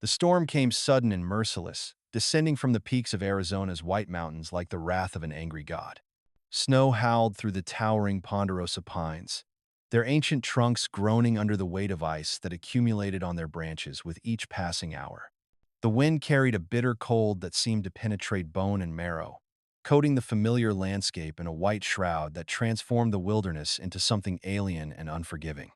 The storm came sudden and merciless, descending from the peaks of Arizona's White Mountains like the wrath of an angry god. Snow howled through the towering ponderosa pines, their ancient trunks groaning under the weight of ice that accumulated on their branches with each passing hour. The wind carried a bitter cold that seemed to penetrate bone and marrow, coating the familiar landscape in a white shroud that transformed the wilderness into something alien and unforgiving.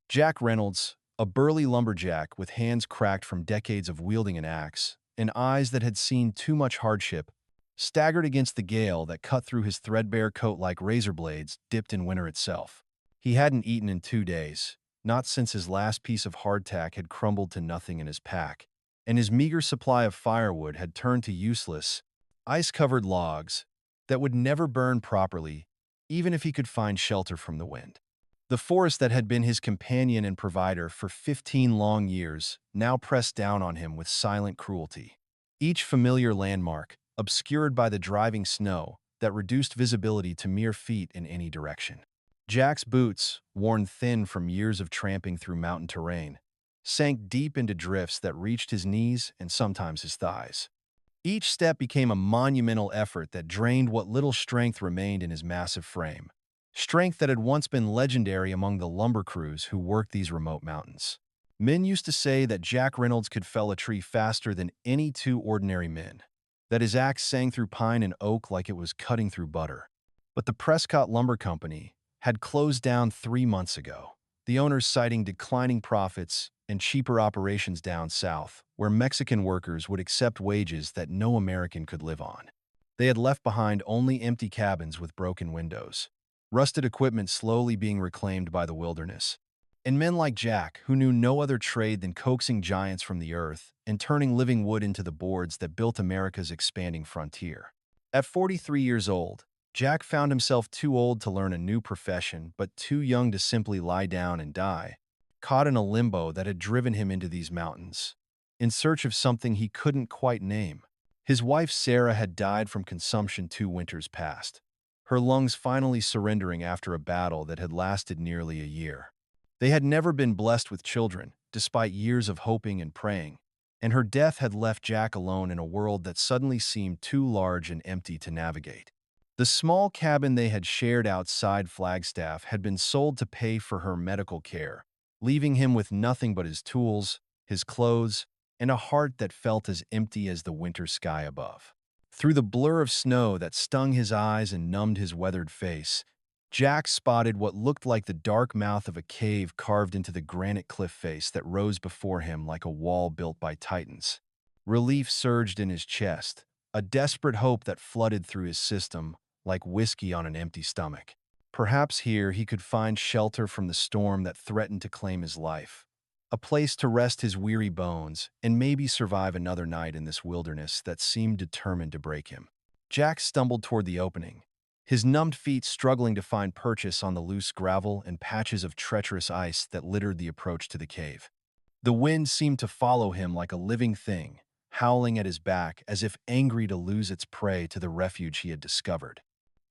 Jack Reynolds, a burly lumberjack with hands cracked from decades of wielding an axe and eyes that had seen too much hardship, staggered against the gale that cut through his threadbare coat like razor blades dipped in winter itself. He hadn't eaten in 2 days, not since his last piece of hardtack had crumbled to nothing in his pack, and his meager supply of firewood had turned to useless, ice-covered logs that would never burn properly, even if he could find shelter from the wind. The forest that had been his companion and provider for 15 long years now pressed down on him with silent cruelty. Each familiar landmark, obscured by the driving snow that reduced visibility to mere feet in any direction. Jack's boots, worn thin from years of tramping through mountain terrain, sank deep into drifts that reached his knees and sometimes his thighs. Each step became a monumental effort that drained what little strength remained in his massive frame. Strength that had once been legendary among the lumber crews who worked these remote mountains. Men used to say that Jack Reynolds could fell a tree faster than any two ordinary men, that his axe sang through pine and oak like it was cutting through butter. But the Prescott Lumber Company had closed down 3 months ago, the owners citing declining profits and cheaper operations down south, where Mexican workers would accept wages that no American could live on. They had left behind only empty cabins with broken windows, rusted equipment slowly being reclaimed by the wilderness, and men like Jack who knew no other trade than coaxing giants from the earth and turning living wood into the boards that built America's expanding frontier. At 43 years old, Jack found himself too old to learn a new profession but too young to simply lie down and die, caught in a limbo that had driven him into these mountains, in search of something he couldn't quite name. His wife Sarah had died from consumption 2 winters past, her lungs finally surrendering after a battle that had lasted nearly a year. They had never been blessed with children, despite years of hoping and praying, and her death had left Jack alone in a world that suddenly seemed too large and empty to navigate. The small cabin they had shared outside Flagstaff had been sold to pay for her medical care, leaving him with nothing but his tools, his clothes, and a heart that felt as empty as the winter sky above. Through the blur of snow that stung his eyes and numbed his weathered face, Jack spotted what looked like the dark mouth of a cave carved into the granite cliff face that rose before him like a wall built by titans. Relief surged in his chest, a desperate hope that flooded through his system like whiskey on an empty stomach. Perhaps here he could find shelter from the storm that threatened to claim his life, a place to rest his weary bones and maybe survive another night in this wilderness that seemed determined to break him. Jack stumbled toward the opening, his numbed feet struggling to find purchase on the loose gravel and patches of treacherous ice that littered the approach to the cave. The wind seemed to follow him like a living thing, howling at his back as if angry to lose its prey to the refuge he had discovered.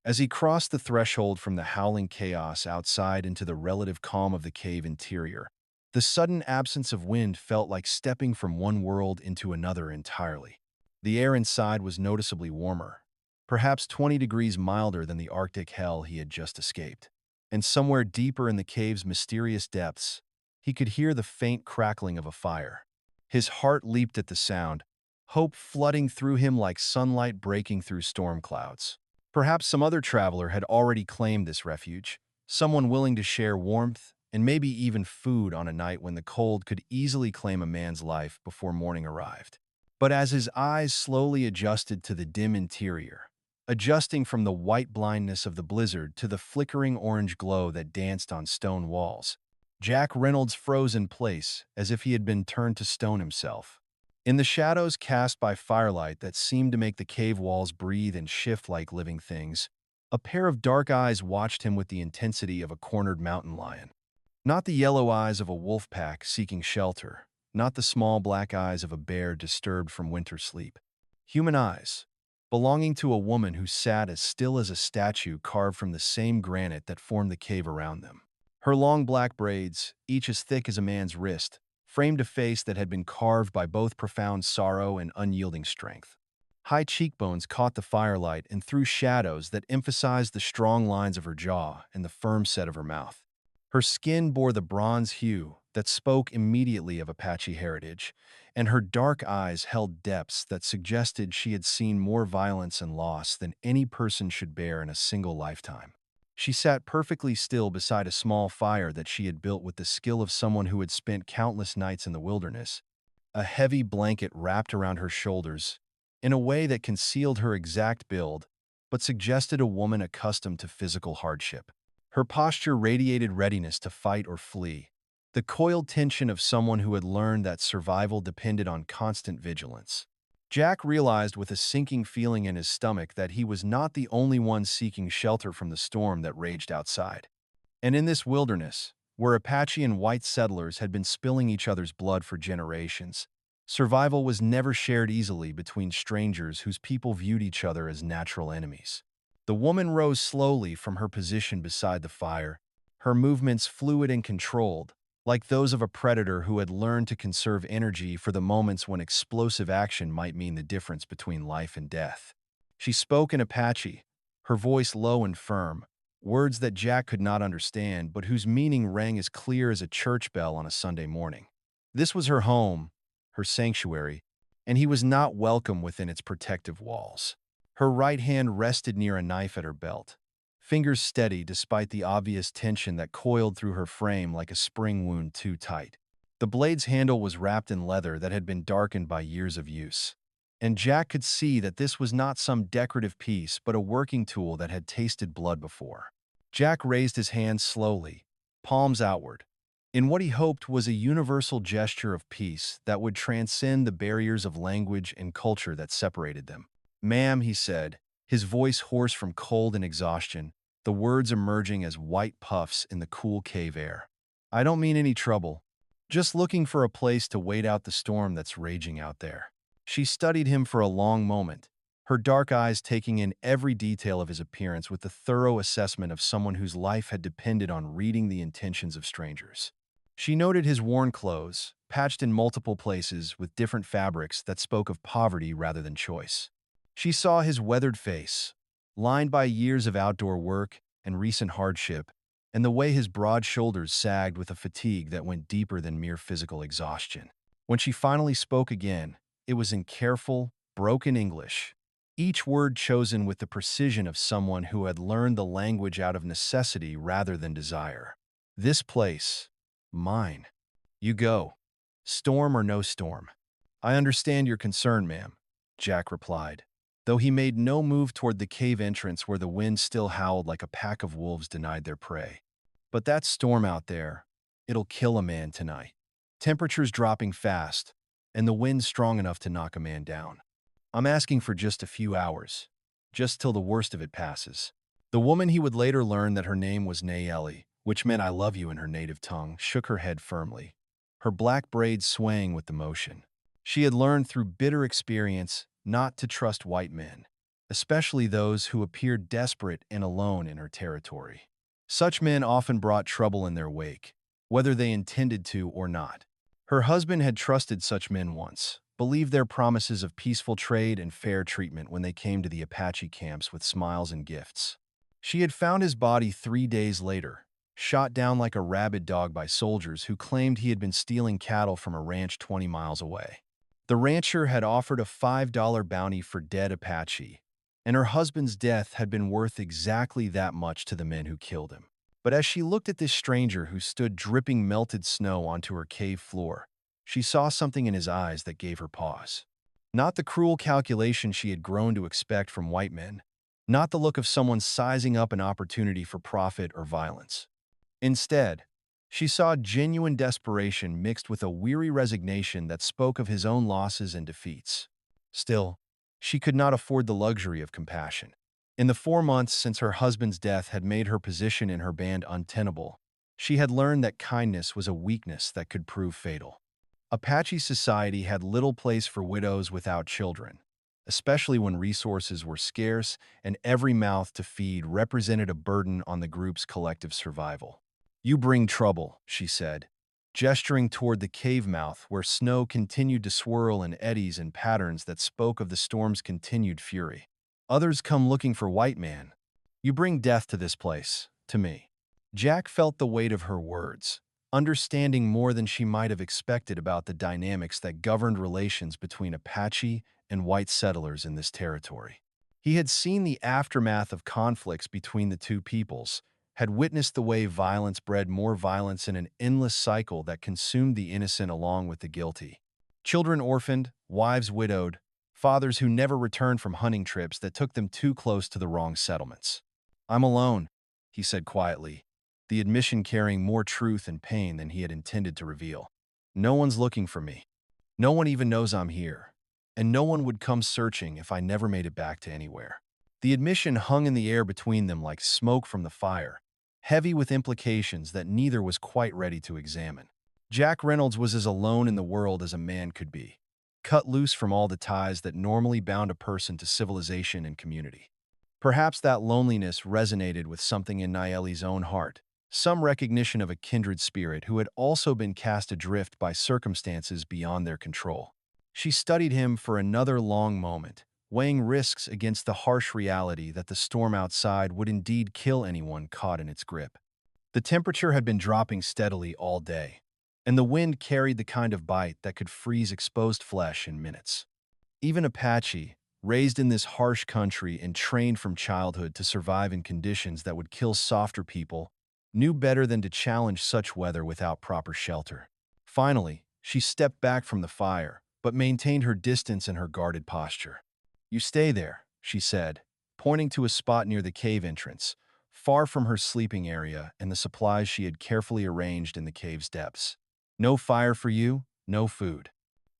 As he crossed the threshold from the howling chaos outside into the relative calm of the cave interior, the sudden absence of wind felt like stepping from one world into another entirely. The air inside was noticeably warmer, perhaps 20 degrees milder than the Arctic hell he had just escaped. And somewhere deeper in the cave's mysterious depths, he could hear the faint crackling of a fire. His heart leaped at the sound, hope flooding through him like sunlight breaking through storm clouds. Perhaps some other traveler had already claimed this refuge, someone willing to share warmth and maybe even food on a night when the cold could easily claim a man's life before morning arrived. But as his eyes slowly adjusted to the dim interior, adjusting from the white blindness of the blizzard to the flickering orange glow that danced on stone walls, Jack Reynolds froze in place as if he had been turned to stone himself. In the shadows cast by firelight that seemed to make the cave walls breathe and shift like living things, a pair of dark eyes watched him with the intensity of a cornered mountain lion. Not the yellow eyes of a wolf pack seeking shelter, not the small black eyes of a bear disturbed from winter sleep. Human eyes, belonging to a woman who sat as still as a statue carved from the same granite that formed the cave around them. Her long black braids, each as thick as a man's wrist, framed a face that had been carved by both profound sorrow and unyielding strength. High cheekbones caught the firelight and threw shadows that emphasized the strong lines of her jaw and the firm set of her mouth. Her skin bore the bronze hue that spoke immediately of Apache heritage, and her dark eyes held depths that suggested she had seen more violence and loss than any person should bear in a single lifetime. She sat perfectly still beside a small fire that she had built with the skill of someone who had spent countless nights in the wilderness, a heavy blanket wrapped around her shoulders in a way that concealed her exact build but suggested a woman accustomed to physical hardship. Her posture radiated readiness to fight or flee, the coiled tension of someone who had learned that survival depended on constant vigilance. Jack realized with a sinking feeling in his stomach that he was not the only one seeking shelter from the storm that raged outside. And in this wilderness, where Apache and white settlers had been spilling each other's blood for generations, survival was never shared easily between strangers whose people viewed each other as natural enemies. The woman rose slowly from her position beside the fire, her movements fluid and controlled, like those of a predator who had learned to conserve energy for the moments when explosive action might mean the difference between life and death. She spoke in Apache, her voice low and firm, words that Jack could not understand but whose meaning rang as clear as a church bell on a Sunday morning. This was her home, her sanctuary, and he was not welcome within its protective walls. Her right hand rested near a knife at her belt, fingers steady despite the obvious tension that coiled through her frame like a spring wound too tight. The blade's handle was wrapped in leather that had been darkened by years of use, and Jack could see that this was not some decorative piece but a working tool that had tasted blood before. Jack raised his hands slowly, palms outward, in what he hoped was a universal gesture of peace that would transcend the barriers of language and culture that separated them. "Ma'am," he said, his voice hoarse from cold and exhaustion, the words emerging as white puffs in the cool cave air. "I don't mean any trouble. Just looking for a place to wait out the storm that's raging out there." She studied him for a long moment, her dark eyes taking in every detail of his appearance with the thorough assessment of someone whose life had depended on reading the intentions of strangers. She noted his worn clothes, patched in multiple places with different fabrics that spoke of poverty rather than choice. She saw his weathered face, lined by years of outdoor work and recent hardship, and the way his broad shoulders sagged with a fatigue that went deeper than mere physical exhaustion. When she finally spoke again, it was in careful, broken English, each word chosen with the precision of someone who had learned the language out of necessity rather than desire. "This place, mine. You go. Storm or no storm." "I understand your concern, ma'am," Jack replied, though he made no move toward the cave entrance where the wind still howled like a pack of wolves denied their prey. "But that storm out there, it'll kill a man tonight. Temperatures dropping fast, and the wind strong enough to knock a man down. I'm asking for just a few hours, just till the worst of it passes." The woman, he would later learn that her name was Nayeli, which meant "I love you" in her native tongue, shook her head firmly, her black braids swaying with the motion. She had learned through bitter experience not to trust white men, especially those who appeared desperate and alone in her territory. Such men often brought trouble in their wake, whether they intended to or not. Her husband had trusted such men once, believed their promises of peaceful trade and fair treatment when they came to the Apache camps with smiles and gifts. She had found his body 3 days later, shot down like a rabid dog by soldiers who claimed he had been stealing cattle from a ranch 20 miles away. The rancher had offered a $5 bounty for dead Apache, and her husband's death had been worth exactly that much to the men who killed him. But as she looked at this stranger who stood dripping melted snow onto her cave floor, she saw something in his eyes that gave her pause. Not the cruel calculation she had grown to expect from white men, not the look of someone sizing up an opportunity for profit or violence. Instead, she saw genuine desperation mixed with a weary resignation that spoke of his own losses and defeats. Still, she could not afford the luxury of compassion. In the 4 months since her husband's death had made her position in her band untenable, she had learned that kindness was a weakness that could prove fatal. Apache society had little place for widows without children, especially when resources were scarce and every mouth to feed represented a burden on the group's collective survival. "You bring trouble," she said, gesturing toward the cave mouth where snow continued to swirl in eddies and patterns that spoke of the storm's continued fury. Others come looking for white man. You bring death to this place, to me. Jack felt the weight of her words, understanding more than she might have expected about the dynamics that governed relations between Apache and white settlers in this territory. He had seen the aftermath of conflicts between the two peoples, had witnessed the way violence bred more violence in an endless cycle that consumed the innocent along with the guilty. Children orphaned, wives widowed, fathers who never returned from hunting trips that took them too close to the wrong settlements. "I'm alone," he said quietly, the admission carrying more truth and pain than he had intended to reveal. "No one's looking for me. No one even knows I'm here. And no one would come searching if I never made it back to anywhere." The admission hung in the air between them like smoke from the fire, heavy with implications that neither was quite ready to examine. Jack Reynolds was as alone in the world as a man could be, cut loose from all the ties that normally bound a person to civilization and community. Perhaps that loneliness resonated with something in Nayeli's own heart, some recognition of a kindred spirit who had also been cast adrift by circumstances beyond their control. She studied him for another long moment, weighing risks against the harsh reality that the storm outside would indeed kill anyone caught in its grip. The temperature had been dropping steadily all day, and the wind carried the kind of bite that could freeze exposed flesh in minutes. Even Apache, raised in this harsh country and trained from childhood to survive in conditions that would kill softer people, knew better than to challenge such weather without proper shelter. Finally, she stepped back from the fire, but maintained her distance and her guarded posture. "You stay there," she said, pointing to a spot near the cave entrance, far from her sleeping area and the supplies she had carefully arranged in the cave's depths. "No fire for you, no food.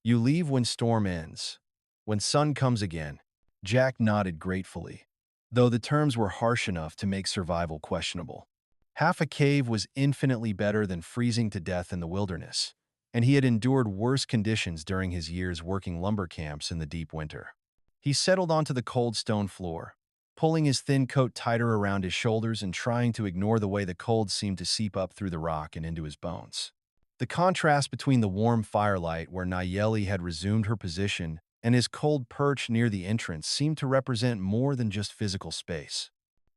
You leave when storm ends. When sun comes again." Jack nodded gratefully, though the terms were harsh enough to make survival questionable. Half a cave was infinitely better than freezing to death in the wilderness, and he had endured worse conditions during his years working lumber camps in the deep winter. He settled onto the cold stone floor, pulling his thin coat tighter around his shoulders and trying to ignore the way the cold seemed to seep up through the rock and into his bones. The contrast between the warm firelight where Nayeli had resumed her position and his cold perch near the entrance seemed to represent more than just physical space.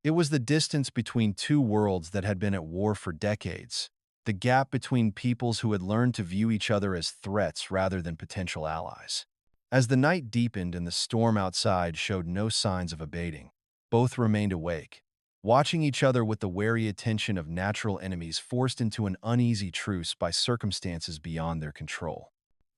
It was the distance between two worlds that had been at war for decades, the gap between peoples who had learned to view each other as threats rather than potential allies. As the night deepened and the storm outside showed no signs of abating, both remained awake, watching each other with the wary attention of natural enemies forced into an uneasy truce by circumstances beyond their control.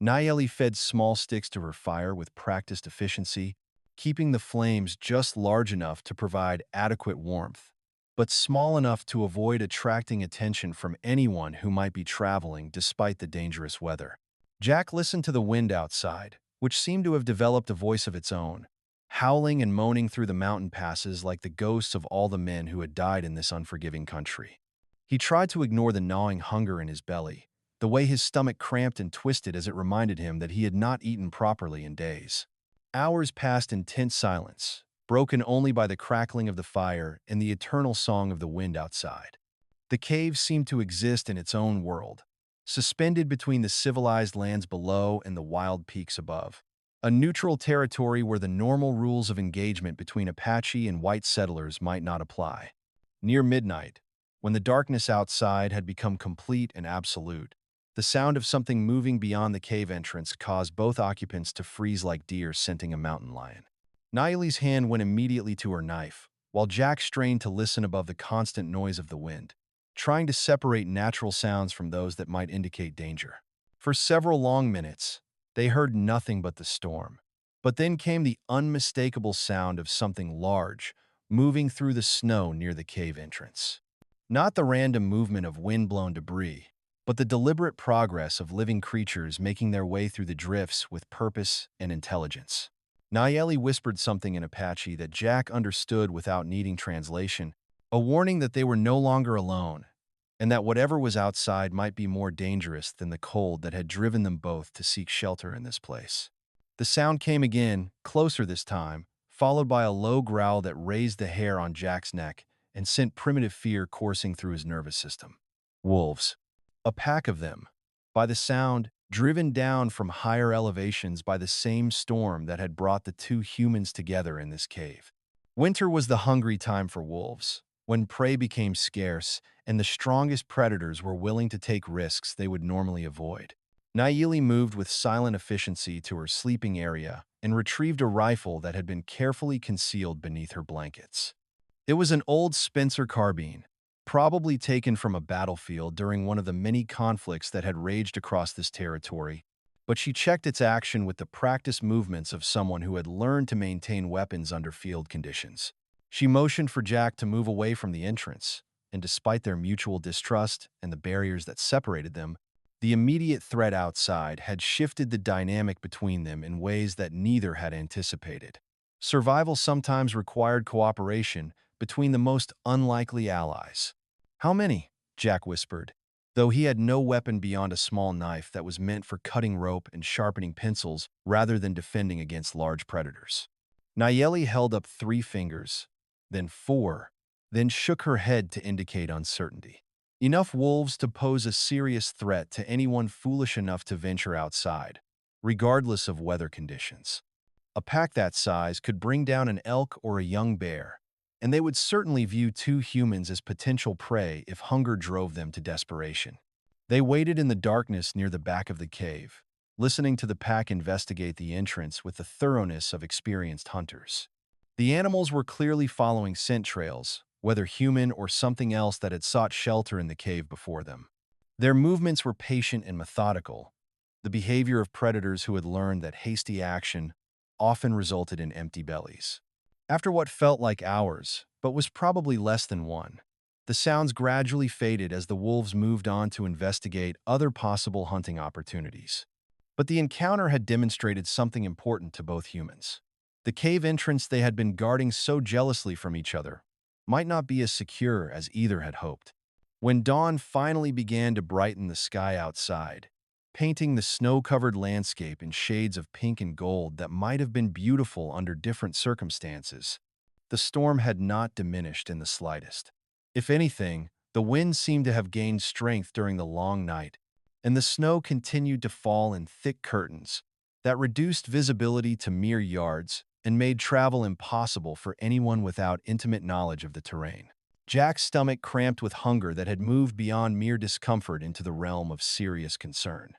Nayeli fed small sticks to her fire with practiced efficiency, keeping the flames just large enough to provide adequate warmth, but small enough to avoid attracting attention from anyone who might be traveling despite the dangerous weather. Jack listened to the wind outside, which seemed to have developed a voice of its own, howling and moaning through the mountain passes like the ghosts of all the men who had died in this unforgiving country. He tried to ignore the gnawing hunger in his belly, the way his stomach cramped and twisted as it reminded him that he had not eaten properly in days. Hours passed in tense silence, broken only by the crackling of the fire and the eternal song of the wind outside. The cave seemed to exist in its own world, suspended between the civilized lands below and the wild peaks above. A neutral territory where the normal rules of engagement between Apache and white settlers might not apply. Near midnight, when the darkness outside had become complete and absolute, the sound of something moving beyond the cave entrance caused both occupants to freeze like deer scenting a mountain lion. Nayeli's hand went immediately to her knife, while Jack strained to listen above the constant noise of the wind, trying to separate natural sounds from those that might indicate danger. For several long minutes, they heard nothing but the storm. But then came the unmistakable sound of something large, moving through the snow near the cave entrance. Not the random movement of wind-blown debris, but the deliberate progress of living creatures making their way through the drifts with purpose and intelligence. Nayeli whispered something in Apache that Jack understood without needing translation, a warning that they were no longer alone, and that whatever was outside might be more dangerous than the cold that had driven them both to seek shelter in this place. The sound came again, closer this time, followed by a low growl that raised the hair on Jack's neck and sent primitive fear coursing through his nervous system. Wolves. A pack of them, by the sound, driven down from higher elevations by the same storm that had brought the two humans together in this cave. Winter was the hungry time for wolves, when prey became scarce and the strongest predators were willing to take risks they would normally avoid. Nayeli moved with silent efficiency to her sleeping area and retrieved a rifle that had been carefully concealed beneath her blankets. It was an old Spencer carbine, probably taken from a battlefield during one of the many conflicts that had raged across this territory, but she checked its action with the practiced movements of someone who had learned to maintain weapons under field conditions. She motioned for Jack to move away from the entrance, and despite their mutual distrust and the barriers that separated them, the immediate threat outside had shifted the dynamic between them in ways that neither had anticipated. Survival sometimes required cooperation between the most unlikely allies. "How many?" Jack whispered, though he had no weapon beyond a small knife that was meant for cutting rope and sharpening pencils rather than defending against large predators. Nayeli held up 3 fingers, then 4, then shook her head to indicate uncertainty. Enough wolves to pose a serious threat to anyone foolish enough to venture outside, regardless of weather conditions. A pack that size could bring down an elk or a young bear, and they would certainly view 2 humans as potential prey if hunger drove them to desperation. They waited in the darkness near the back of the cave, listening to the pack investigate the entrance with the thoroughness of experienced hunters. The animals were clearly following scent trails, whether human or something else that had sought shelter in the cave before them. Their movements were patient and methodical, the behavior of predators who had learned that hasty action often resulted in empty bellies. After what felt like hours, but was probably less than one, the sounds gradually faded as the wolves moved on to investigate other possible hunting opportunities. But the encounter had demonstrated something important to both humans. The cave entrance they had been guarding so jealously from each other might not be as secure as either had hoped. When dawn finally began to brighten the sky outside, painting the snow-covered landscape in shades of pink and gold that might have been beautiful under different circumstances, the storm had not diminished in the slightest. If anything, the wind seemed to have gained strength during the long night, and the snow continued to fall in thick curtains that reduced visibility to mere yards and made travel impossible for anyone without intimate knowledge of the terrain. Jack's stomach cramped with hunger that had moved beyond mere discomfort into the realm of serious concern.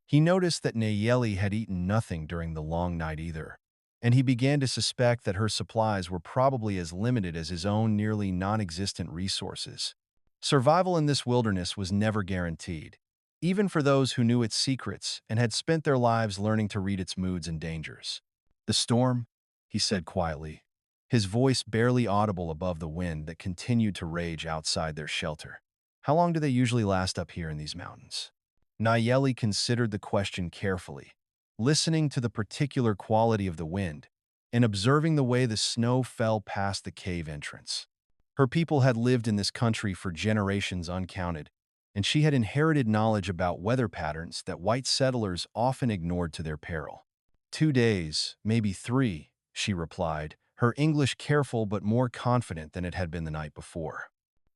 He noticed that Nayeli had eaten nothing during the long night either, and he began to suspect that her supplies were probably as limited as his own nearly non-existent resources. Survival in this wilderness was never guaranteed, even for those who knew its secrets and had spent their lives learning to read its moods and dangers. "The storm?" he said quietly, his voice barely audible above the wind that continued to rage outside their shelter. "How long do they usually last up here in these mountains?" Nayeli considered the question carefully, listening to the particular quality of the wind and observing the way the snow fell past the cave entrance. Her people had lived in this country for generations uncounted, and she had inherited knowledge about weather patterns that white settlers often ignored to their peril. 2 days, maybe 3, she replied, her English careful but more confident than it had been the night before.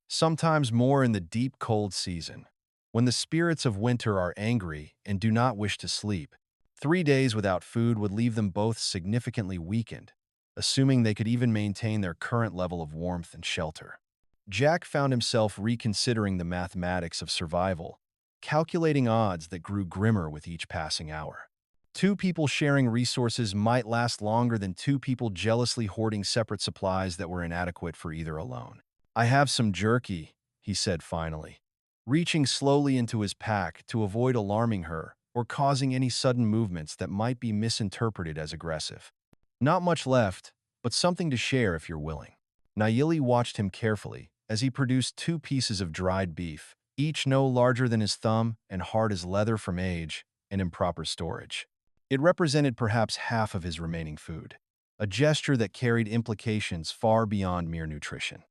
"Sometimes more in the deep cold season, when the spirits of winter are angry and do not wish to sleep. 3 days without food would leave them both significantly weakened, assuming they could even maintain their current level of warmth and shelter." Jack found himself reconsidering the mathematics of survival, calculating odds that grew grimmer with each passing hour. 2 people sharing resources might last longer than 2 people jealously hoarding separate supplies that were inadequate for either alone. "I have some jerky," he said finally, reaching slowly into his pack to avoid alarming her or causing any sudden movements that might be misinterpreted as aggressive. "Not much left, but something to share if you're willing." Nayeli watched him carefully as he produced 2 pieces of dried beef, each no larger than his thumb and hard as leather from age and improper storage. It represented perhaps half of his remaining food, a gesture that carried implications far beyond mere nutrition.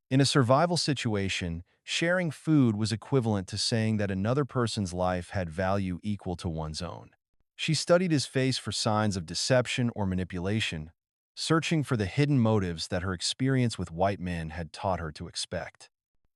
In a survival situation, sharing food was equivalent to saying that another person's life had value equal to one's own. She studied his face for signs of deception or manipulation, searching for the hidden motives that her experience with white men had taught her to expect.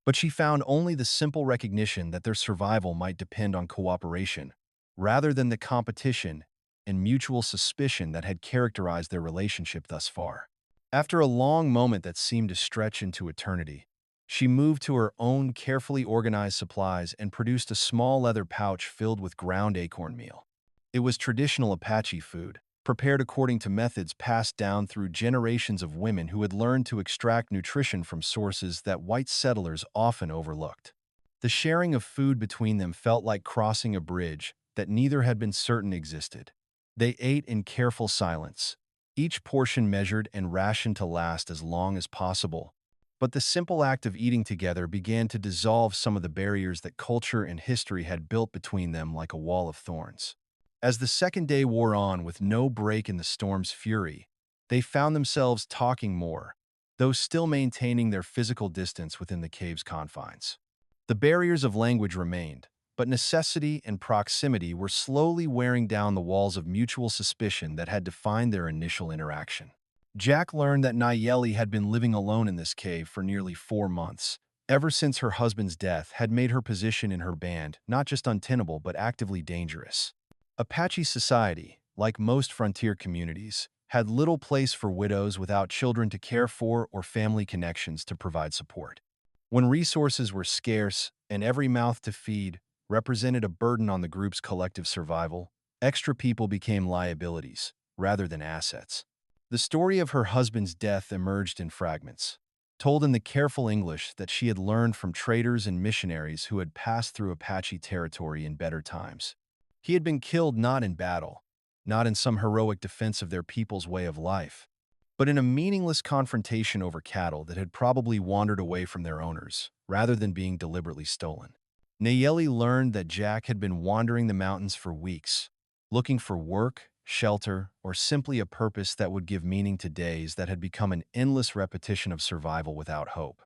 But she found only the simple recognition that their survival might depend on cooperation, rather than the competition and mutual suspicion that had characterized their relationship thus far. After a long moment that seemed to stretch into eternity, she moved to her own carefully organized supplies and produced a small leather pouch filled with ground acorn meal. It was traditional Apache food, prepared according to methods passed down through generations of women who had learned to extract nutrition from sources that white settlers often overlooked. The sharing of food between them felt like crossing a bridge that neither had been certain existed. They ate in careful silence, each portion measured and rationed to last as long as possible. But the simple act of eating together began to dissolve some of the barriers that culture and history had built between them like a wall of thorns. As the second day wore on with no break in the storm's fury, they found themselves talking more, though still maintaining their physical distance within the cave's confines. The barriers of language remained, but necessity and proximity were slowly wearing down the walls of mutual suspicion that had defined their initial interaction. Jack learned that Nayeli had been living alone in this cave for nearly 4 months, ever since her husband's death had made her position in her band not just untenable but actively dangerous. Apache society, like most frontier communities, had little place for widows without children to care for or family connections to provide support. When resources were scarce and every mouth to feed represented a burden on the group's collective survival, extra people became liabilities rather than assets. The story of her husband's death emerged in fragments, told in the careful English that she had learned from traders and missionaries who had passed through Apache territory in better times. He had been killed not in battle, not in some heroic defense of their people's way of life, but in a meaningless confrontation over cattle that had probably wandered away from their owners, rather than being deliberately stolen. Nayeli learned that Jack had been wandering the mountains for weeks, looking for work, shelter, or simply a purpose that would give meaning to days that had become an endless repetition of survival without hope.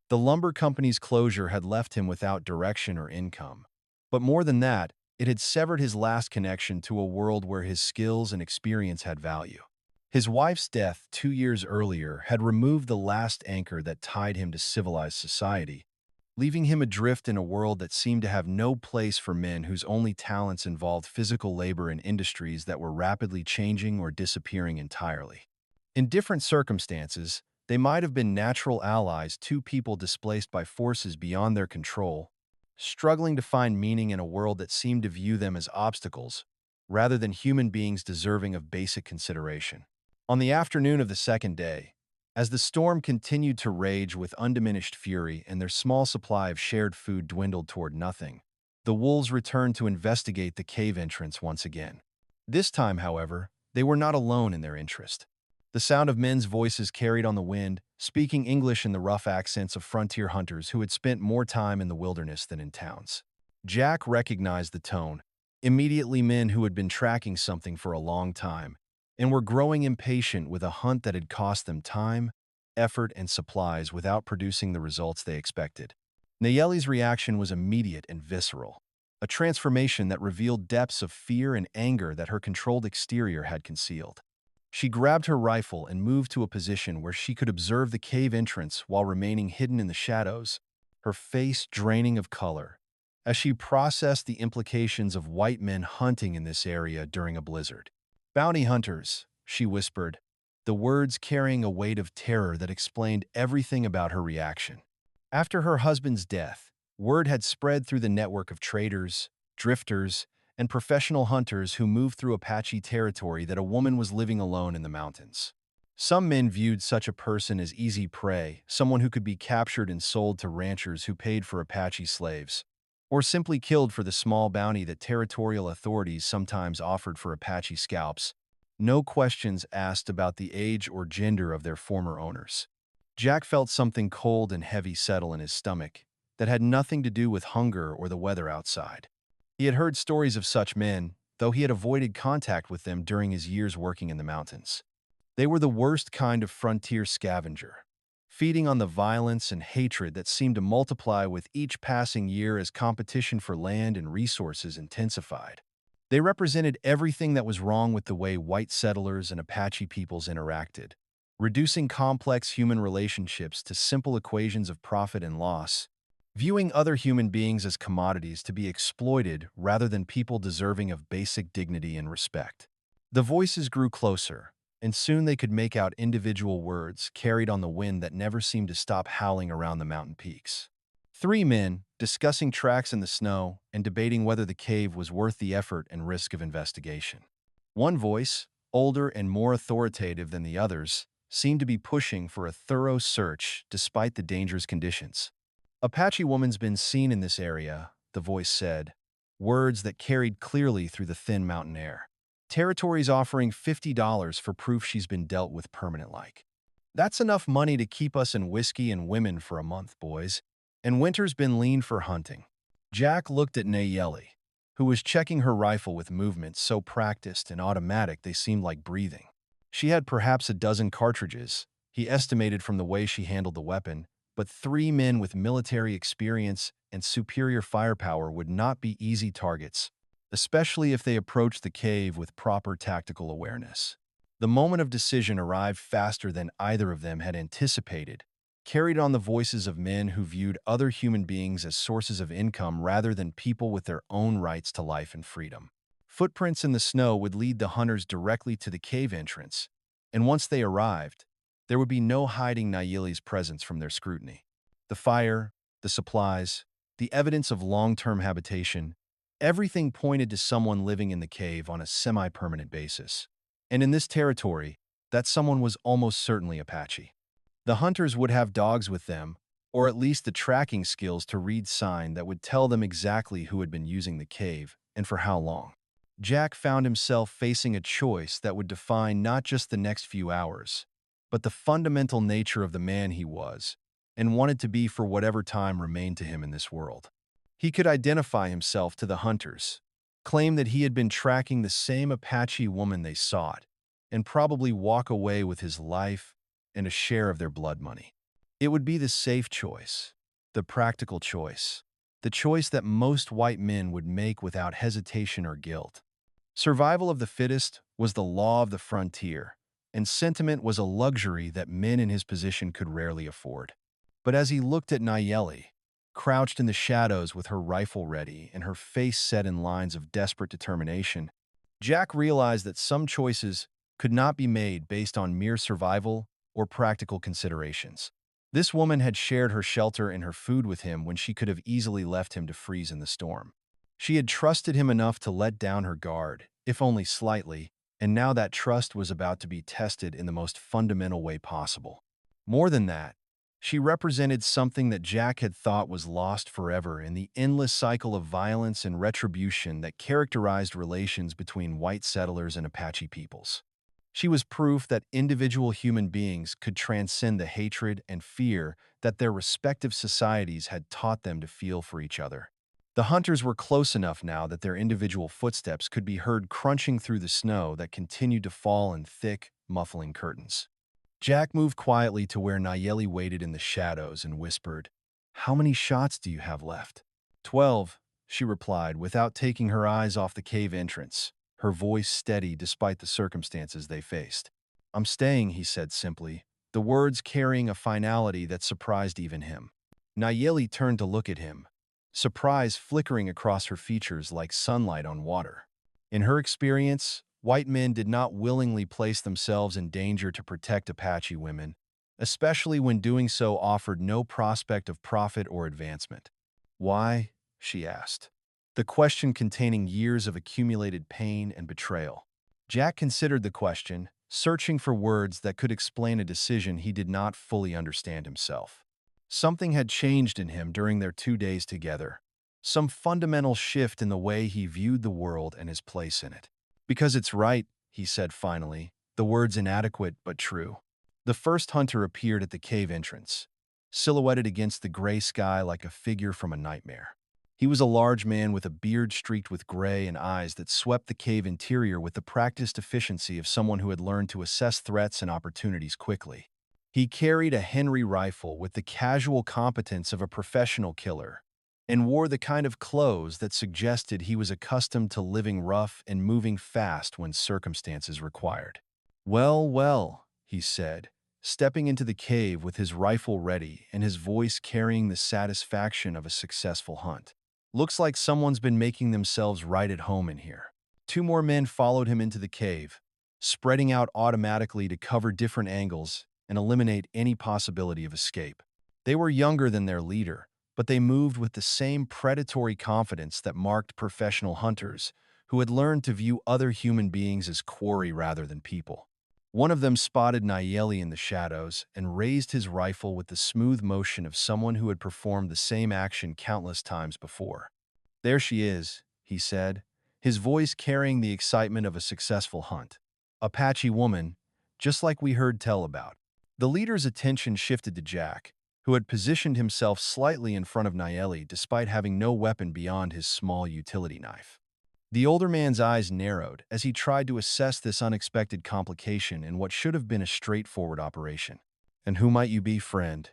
The lumber company's closure had left him without direction or income. But more than that, it had severed his last connection to a world where his skills and experience had value. His wife's death 2 years earlier had removed the last anchor that tied him to civilized society, leaving him adrift in a world that seemed to have no place for men whose only talents involved physical labor in industries that were rapidly changing or disappearing entirely. In different circumstances, they might have been natural allies, two people displaced by forces beyond their control, struggling to find meaning in a world that seemed to view them as obstacles, rather than human beings deserving of basic consideration. On the afternoon of the second day, as the storm continued to rage with undiminished fury and their small supply of shared food dwindled toward nothing, the wolves returned to investigate the cave entrance once again. This time, however, they were not alone in their interest. The sound of men's voices carried on the wind, speaking English in the rough accents of frontier hunters who had spent more time in the wilderness than in towns. Jack recognized the tone, immediately men who had been tracking something for a long time and were growing impatient with a hunt that had cost them time, effort, and supplies without producing the results they expected. Nayeli's reaction was immediate and visceral, a transformation that revealed depths of fear and anger that her controlled exterior had concealed. She grabbed her rifle and moved to a position where she could observe the cave entrance while remaining hidden in the shadows, her face draining of color, as she processed the implications of white men hunting in this area during a blizzard. "Bounty hunters," she whispered, the words carrying a weight of terror that explained everything about her reaction. After her husband's death, word had spread through the network of traders, drifters, and professional hunters who moved through Apache territory that a woman was living alone in the mountains. Some men viewed such a person as easy prey, someone who could be captured and sold to ranchers who paid for Apache slaves, or simply killed for the small bounty that territorial authorities sometimes offered for Apache scalps. No questions asked about the age or gender of their former owners. Jack felt something cold and heavy settle in his stomach that had nothing to do with hunger or the weather outside. He had heard stories of such men, though he had avoided contact with them during his years working in the mountains. They were the worst kind of frontier scavenger, feeding on the violence and hatred that seemed to multiply with each passing year as competition for land and resources intensified. They represented everything that was wrong with the way white settlers and Apache peoples interacted, reducing complex human relationships to simple equations of profit and loss, viewing other human beings as commodities to be exploited rather than people deserving of basic dignity and respect. The voices grew closer, and soon they could make out individual words carried on the wind that never seemed to stop howling around the mountain peaks. Three men, discussing tracks in the snow and debating whether the cave was worth the effort and risk of investigation. One voice, older and more authoritative than the others, seemed to be pushing for a thorough search despite the dangerous conditions. Apache woman's been seen in this area, the voice said, words that carried clearly through the thin mountain air. Territory's offering $50 for proof she's been dealt with permanent-like. That's enough money to keep us in whiskey and women for a month, boys. And winter's been lean for hunting. Jack looked at Nayeli, who was checking her rifle with movements so practiced and automatic they seemed like breathing. She had perhaps a dozen cartridges, he estimated from the way she handled the weapon, but three men with military experience and superior firepower would not be easy targets, especially if they approached the cave with proper tactical awareness. The moment of decision arrived faster than either of them had anticipated, carried on the voices of men who viewed other human beings as sources of income rather than people with their own rights to life and freedom. Footprints in the snow would lead the hunters directly to the cave entrance, and once they arrived, there would be no hiding Nayeli's presence from their scrutiny. The fire, the supplies, the evidence of long-term habitation, everything pointed to someone living in the cave on a semi-permanent basis. And in this territory, that someone was almost certainly Apache. The hunters would have dogs with them, or at least the tracking skills to read sign that would tell them exactly who had been using the cave and for how long. Jack found himself facing a choice that would define not just the next few hours, but the fundamental nature of the man he was and wanted to be for whatever time remained to him in this world. He could identify himself to the hunters, claim that he had been tracking the same Apache woman they sought, and probably walk away with his life and a share of their blood money. It would be the safe choice, the practical choice, the choice that most white men would make without hesitation or guilt. Survival of the fittest was the law of the frontier, and sentiment was a luxury that men in his position could rarely afford. But as he looked at Nayeli, crouched in the shadows with her rifle ready and her face set in lines of desperate determination, Jack realized that some choices could not be made based on mere survival or practical considerations. This woman had shared her shelter and her food with him when she could have easily left him to freeze in the storm. She had trusted him enough to let down her guard, if only slightly, and now that trust was about to be tested in the most fundamental way possible. More than that, she represented something that Jack had thought was lost forever in the endless cycle of violence and retribution that characterized relations between white settlers and Apache peoples. She was proof that individual human beings could transcend the hatred and fear that their respective societies had taught them to feel for each other. The hunters were close enough now that their individual footsteps could be heard crunching through the snow that continued to fall in thick, muffling curtains. Jack moved quietly to where Nayeli waited in the shadows and whispered, "How many shots do you have left?" 12, she replied without taking her eyes off the cave entrance, her voice steady despite the circumstances they faced. "I'm staying," he said simply, the words carrying a finality that surprised even him. Nayeli turned to look at him, surprise flickering across her features like sunlight on water. In her experience, white men did not willingly place themselves in danger to protect Apache women, especially when doing so offered no prospect of profit or advancement. "Why?" she asked, the question containing years of accumulated pain and betrayal. Jack considered the question, searching for words that could explain a decision he did not fully understand himself. Something had changed in him during their 2 days together, some fundamental shift in the way he viewed the world and his place in it. "Because it's right," he said finally, the words inadequate but true. The first hunter appeared at the cave entrance, silhouetted against the gray sky like a figure from a nightmare. He was a large man with a beard streaked with gray and eyes that swept the cave interior with the practiced efficiency of someone who had learned to assess threats and opportunities quickly. He carried a Henry rifle with the casual competence of a professional killer, and wore the kind of clothes that suggested he was accustomed to living rough and moving fast when circumstances required. "Well, well," he said, stepping into the cave with his rifle ready and his voice carrying the satisfaction of a successful hunt. "Looks like someone's been making themselves right at home in here." Two more men followed him into the cave, spreading out automatically to cover different angles and eliminate any possibility of escape. They were younger than their leader, but they moved with the same predatory confidence that marked professional hunters who had learned to view other human beings as quarry rather than people. One of them spotted Nayeli in the shadows and raised his rifle with the smooth motion of someone who had performed the same action countless times before. "There she is," he said, his voice carrying the excitement of a successful hunt. "Apache woman, just like we heard tell about." The leader's attention shifted to Jack, who had positioned himself slightly in front of Nayeli despite having no weapon beyond his small utility knife. The older man's eyes narrowed as he tried to assess this unexpected complication in what should have been a straightforward operation. "And who might you be, friend?"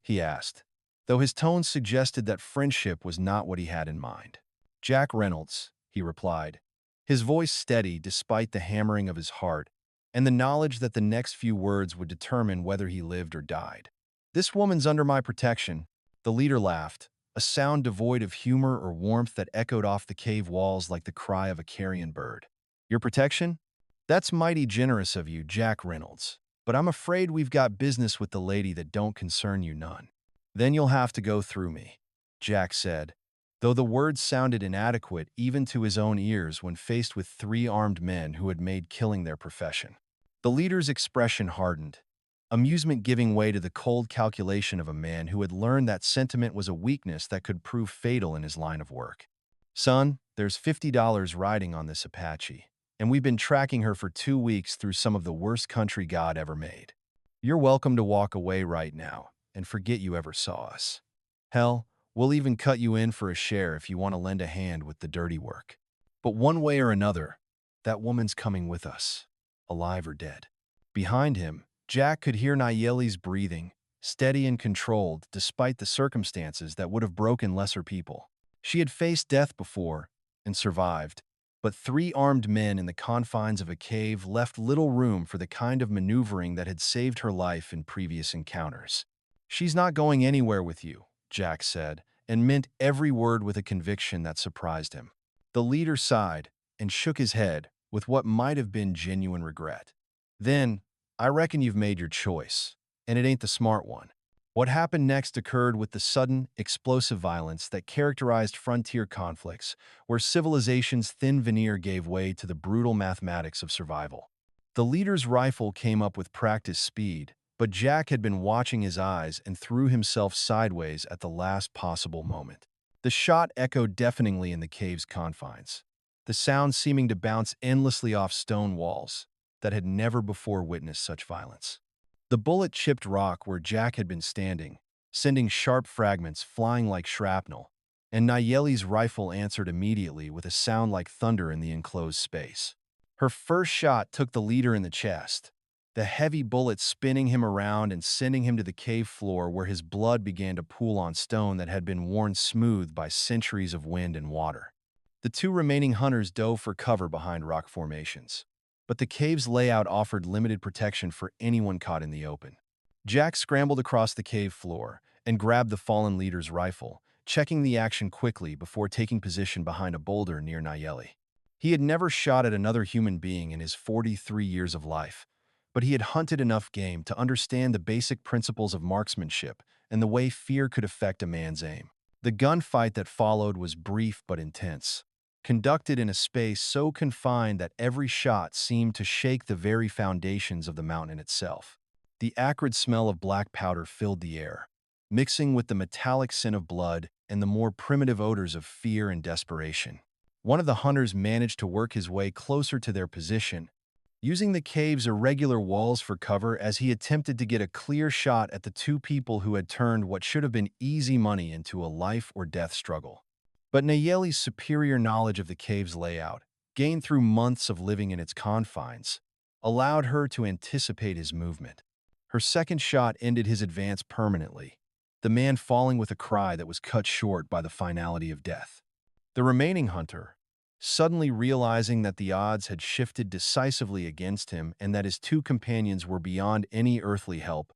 he asked, though his tone suggested that friendship was not what he had in mind. "Jack Reynolds," he replied, his voice steady despite the hammering of his heart and the knowledge that the next few words would determine whether he lived or died. "This woman's under my protection." The leader laughed, a sound devoid of humor or warmth that echoed off the cave walls like the cry of a carrion bird. "Your protection? That's mighty generous of you, Jack Reynolds. But I'm afraid we've got business with the lady that don't concern you none." "Then you'll have to go through me," Jack said, though the words sounded inadequate even to his own ears when faced with three armed men who had made killing their profession. The leader's expression hardened, amusement giving way to the cold calculation of a man who had learned that sentiment was a weakness that could prove fatal in his line of work. "Son, there's $50 riding on this Apache, and we've been tracking her for 2 weeks through some of the worst country God ever made. You're welcome to walk away right now and forget you ever saw us. Hell, we'll even cut you in for a share if you want to lend a hand with the dirty work. But one way or another, that woman's coming with us, alive or dead." Behind him, Jack could hear Nayeli's breathing, steady and controlled despite the circumstances that would have broken lesser people. She had faced death before and survived, but three armed men in the confines of a cave left little room for the kind of maneuvering that had saved her life in previous encounters. "She's not going anywhere with you," Jack said, and meant every word with a conviction that surprised him. The leader sighed and shook his head with what might have been genuine regret. "Then, I reckon you've made your choice, and it ain't the smart one." What happened next occurred with the sudden, explosive violence that characterized frontier conflicts, where civilization's thin veneer gave way to the brutal mathematics of survival. The leader's rifle came up with practiced speed, but Jack had been watching his eyes and threw himself sideways at the last possible moment. The shot echoed deafeningly in the cave's confines, the sound seeming to bounce endlessly off stone walls that had never before witnessed such violence. The bullet chipped rock where Jack had been standing, sending sharp fragments flying like shrapnel, and Nayeli's rifle answered immediately with a sound like thunder in the enclosed space. Her first shot took the leader in the chest, the heavy bullet spinning him around and sending him to the cave floor where his blood began to pool on stone that had been worn smooth by centuries of wind and water. The two remaining hunters dove for cover behind rock formations, but the cave's layout offered limited protection for anyone caught in the open. Jack scrambled across the cave floor and grabbed the fallen leader's rifle, checking the action quickly before taking position behind a boulder near Nayeli. He had never shot at another human being in his 43 years of life, but he had hunted enough game to understand the basic principles of marksmanship and the way fear could affect a man's aim. The gunfight that followed was brief but intense, conducted in a space so confined that every shot seemed to shake the very foundations of the mountain itself. The acrid smell of black powder filled the air, mixing with the metallic scent of blood and the more primitive odors of fear and desperation. One of the hunters managed to work his way closer to their position, using the cave's irregular walls for cover as he attempted to get a clear shot at the two people who had turned what should have been easy money into a life-or-death struggle. But Nayeli's superior knowledge of the cave's layout, gained through months of living in its confines, allowed her to anticipate his movement. Her second shot ended his advance permanently, the man falling with a cry that was cut short by the finality of death. The remaining hunter, Suddenly realizing that the odds had shifted decisively against him and that his two companions were beyond any earthly help,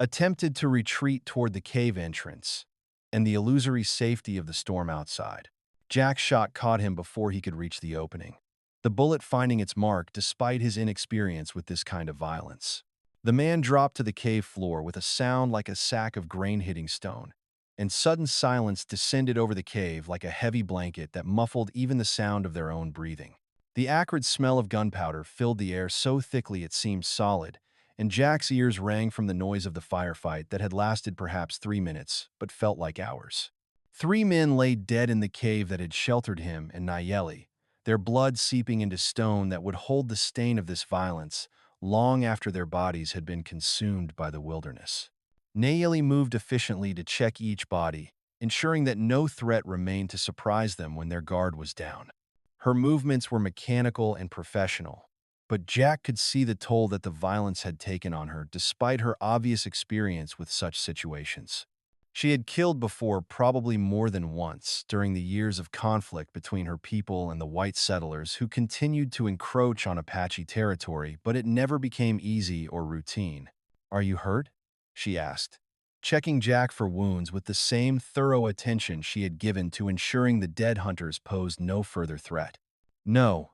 attempted to retreat toward the cave entrance and the illusory safety of the storm outside. Jack's shot caught him before he could reach the opening, the bullet finding its mark despite his inexperience with this kind of violence. The man dropped to the cave floor with a sound like a sack of grain hitting stone, and sudden silence descended over the cave like a heavy blanket that muffled even the sound of their own breathing. The acrid smell of gunpowder filled the air so thickly it seemed solid, and Jack's ears rang from the noise of the firefight that had lasted perhaps 3 minutes, but felt like hours. 3 men lay dead in the cave that had sheltered him and Nayeli, their blood seeping into stone that would hold the stain of this violence long after their bodies had been consumed by the wilderness. Nayeli moved efficiently to check each body, ensuring that no threat remained to surprise them when their guard was down. Her movements were mechanical and professional, but Jack could see the toll that the violence had taken on her despite her obvious experience with such situations. She had killed before, probably more than once, during the years of conflict between her people and the white settlers who continued to encroach on Apache territory, but it never became easy or routine. "Are you hurt?" she asked, checking Jack for wounds with the same thorough attention she had given to ensuring the dead hunters posed no further threat. "No,"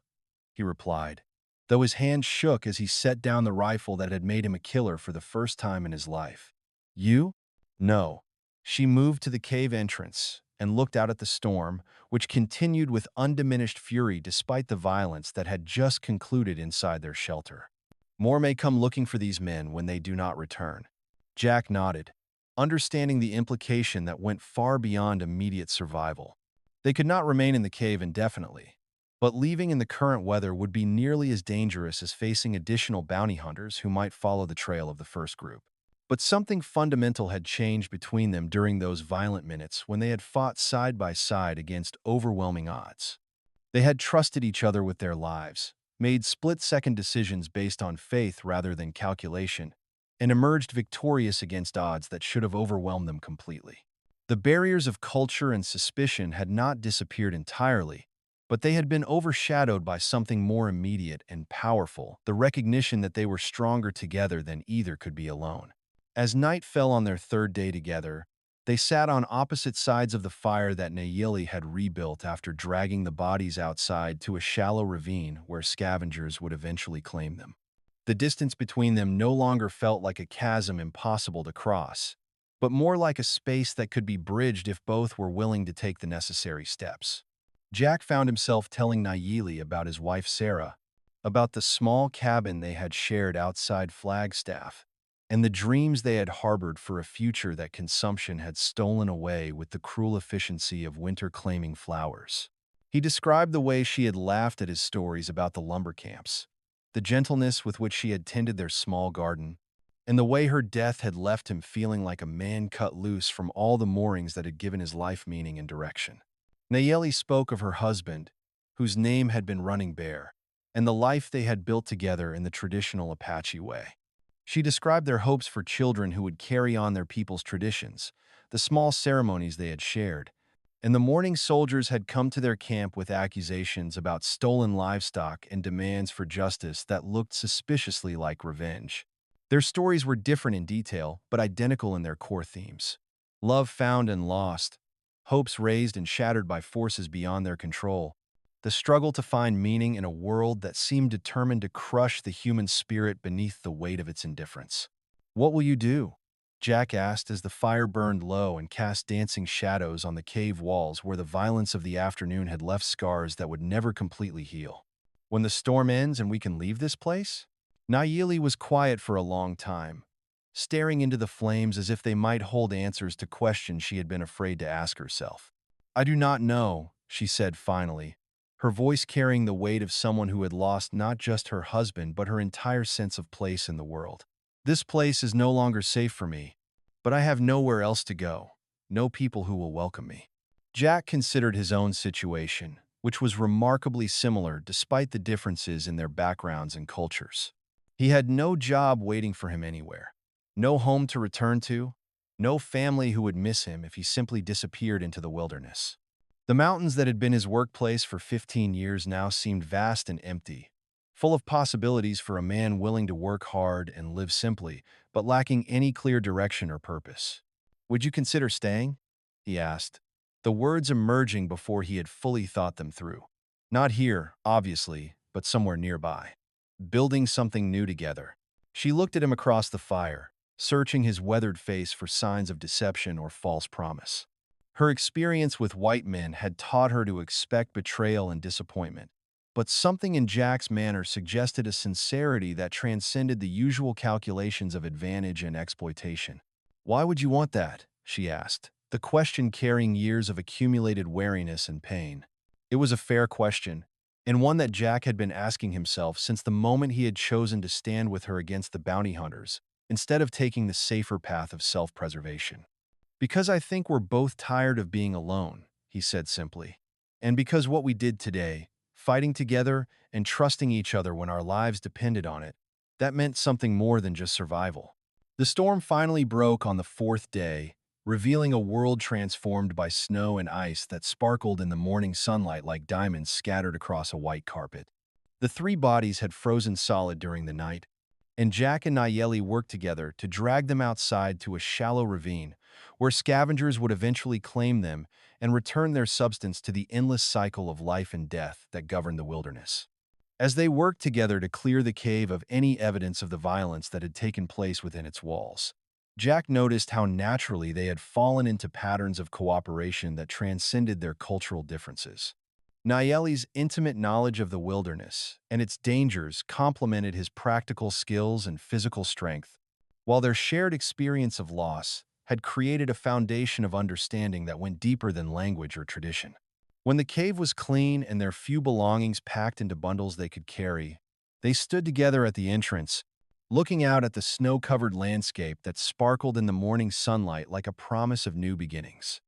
he replied, though his hand shook as he set down the rifle that had made him a killer for the first time in his life. "You?" "No." She moved to the cave entrance and looked out at the storm, which continued with undiminished fury despite the violence that had just concluded inside their shelter. "More may come looking for these men when they do not return." Jack nodded, understanding the implication that went far beyond immediate survival. They could not remain in the cave indefinitely, but leaving in the current weather would be nearly as dangerous as facing additional bounty hunters who might follow the trail of the first group. But something fundamental had changed between them during those violent minutes when they had fought side by side against overwhelming odds. They had trusted each other with their lives, made split-second decisions based on faith rather than calculation, and emerged victorious against odds that should have overwhelmed them completely. The barriers of culture and suspicion had not disappeared entirely, but they had been overshadowed by something more immediate and powerful, the recognition that they were stronger together than either could be alone. As night fell on their third day together, they sat on opposite sides of the fire that Nayeli had rebuilt after dragging the bodies outside to a shallow ravine where scavengers would eventually claim them. The distance between them no longer felt like a chasm impossible to cross, but more like a space that could be bridged if both were willing to take the necessary steps. Jack found himself telling Nayeli about his wife Sarah, about the small cabin they had shared outside Flagstaff, and the dreams they had harbored for a future that consumption had stolen away with the cruel efficiency of winter-claiming flowers. He described the way she had laughed at his stories about the lumber camps, the gentleness with which she had tended their small garden, and the way her death had left him feeling like a man cut loose from all the moorings that had given his life meaning and direction. Nayeli spoke of her husband, whose name had been Running Bear, and the life they had built together in the traditional Apache way. She described their hopes for children who would carry on their people's traditions, the small ceremonies they had shared, and the morning soldiers had come to their camp with accusations about stolen livestock and demands for justice that looked suspiciously like revenge. Their stories were different in detail, but identical in their core themes. Love found and lost, hopes raised and shattered by forces beyond their control, the struggle to find meaning in a world that seemed determined to crush the human spirit beneath the weight of its indifference. "What will you do?" Jack asked as the fire burned low and cast dancing shadows on the cave walls where the violence of the afternoon had left scars that would never completely heal. "When the storm ends and we can leave this place?" Nayeli was quiet for a long time, staring into the flames as if they might hold answers to questions she had been afraid to ask herself. "I do not know," she said finally, her voice carrying the weight of someone who had lost not just her husband but her entire sense of place in the world. "This place is no longer safe for me, but I have nowhere else to go, no people who will welcome me." Jack considered his own situation, which was remarkably similar despite the differences in their backgrounds and cultures. He had no job waiting for him anywhere, no home to return to, no family who would miss him if he simply disappeared into the wilderness. The mountains that had been his workplace for 15 years now seemed vast and empty, full of possibilities for a man willing to work hard and live simply, but lacking any clear direction or purpose. "Would you consider staying?" he asked, the words emerging before he had fully thought them through. "Not here, obviously, but somewhere nearby. Building something new together." She looked at him across the fire, searching his weathered face for signs of deception or false promise. Her experience with white men had taught her to expect betrayal and disappointment, but something in Jack's manner suggested a sincerity that transcended the usual calculations of advantage and exploitation. "Why would you want that?" she asked, the question carrying years of accumulated wariness and pain. It was a fair question, and one that Jack had been asking himself since the moment he had chosen to stand with her against the bounty hunters, instead of taking the safer path of self-preservation. "Because I think we're both tired of being alone," he said simply. "And because what we did today, fighting together and trusting each other when our lives depended on it, that meant something more than just survival." The storm finally broke on the fourth day, revealing a world transformed by snow and ice that sparkled in the morning sunlight like diamonds scattered across a white carpet. The three bodies had frozen solid during the night, and Jack and Nayeli worked together to drag them outside to a shallow ravine, where scavengers would eventually claim them and return their substance to the endless cycle of life and death that governed the wilderness. As they worked together to clear the cave of any evidence of the violence that had taken place within its walls, Jack noticed how naturally they had fallen into patterns of cooperation that transcended their cultural differences. Nayeli's intimate knowledge of the wilderness and its dangers complemented his practical skills and physical strength, while their shared experience of loss had created a foundation of understanding that went deeper than language or tradition. When the cave was clean and their few belongings packed into bundles they could carry, they stood together at the entrance, looking out at the snow-covered landscape that sparkled in the morning sunlight like a promise of new beginnings.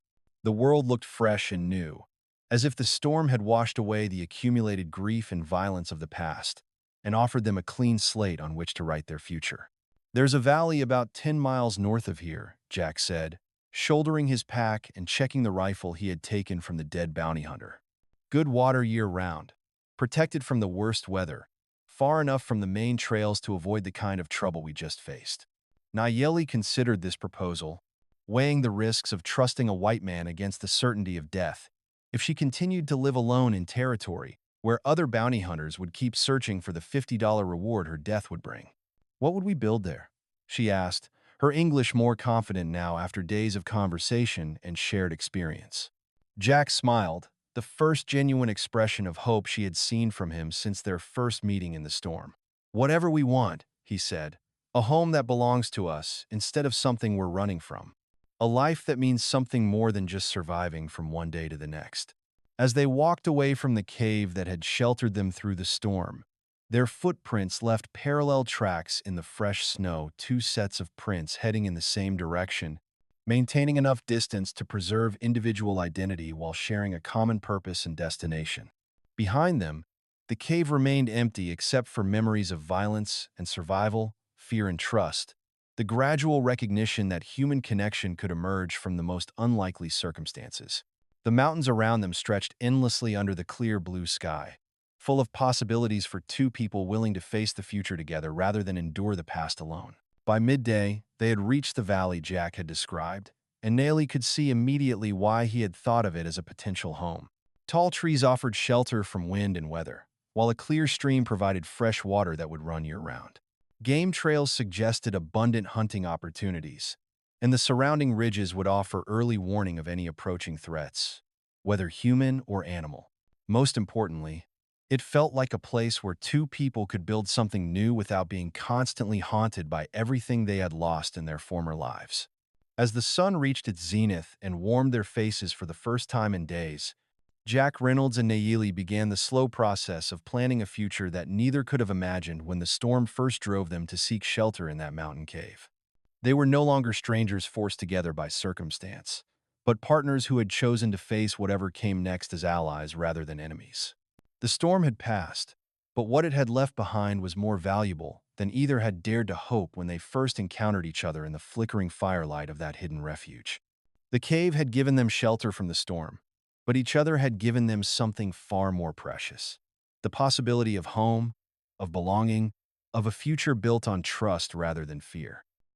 The world looked fresh and new, as if the storm had washed away the accumulated grief and violence of the past and offered them a clean slate on which to write their future. "There's a valley about 10 miles north of here," Jack said, shouldering his pack and checking the rifle he had taken from the dead bounty hunter. "Good water year-round, protected from the worst weather, far enough from the main trails to avoid the kind of trouble we just faced." Nayeli considered this proposal, weighing the risks of trusting a white man against the certainty of death if she continued to live alone in territory where other bounty hunters would keep searching for the $50 reward her death would bring. "What would we build there?" she asked, her English more confident now after days of conversation and shared experience. Jack smiled, the first genuine expression of hope she had seen from him since their first meeting in the storm. "Whatever we want," he said. "A home that belongs to us instead of something we're running from. A life that means something more than just surviving from one day to the next." As they walked away from the cave that had sheltered them through the storm, their footprints left parallel tracks in the fresh snow, two sets of prints heading in the same direction, maintaining enough distance to preserve individual identity while sharing a common purpose and destination. Behind them, the cave remained empty except for memories of violence and survival, fear and trust, the gradual recognition that human connection could emerge from the most unlikely circumstances. The mountains around them stretched endlessly under the clear blue sky, full of possibilities for two people willing to face the future together rather than endure the past alone. By midday, they had reached the valley Jack had described, and Nayeli could see immediately why he had thought of it as a potential home. Tall trees offered shelter from wind and weather, while a clear stream provided fresh water that would run year-round. Game trails suggested abundant hunting opportunities, and the surrounding ridges would offer early warning of any approaching threats, whether human or animal. Most importantly, it felt like a place where two people could build something new without being constantly haunted by everything they had lost in their former lives. As the sun reached its zenith and warmed their faces for the first time in days, Jack Reynolds and Nayeli began the slow process of planning a future that neither could have imagined when the storm first drove them to seek shelter in that mountain cave. They were no longer strangers forced together by circumstance, but partners who had chosen to face whatever came next as allies rather than enemies. The storm had passed, but what it had left behind was more valuable than either had dared to hope when they first encountered each other in the flickering firelight of that hidden refuge. The cave had given them shelter from the storm, But each other had given them something far more precious: the possibility of home, of belonging, of a future built on trust rather than fear.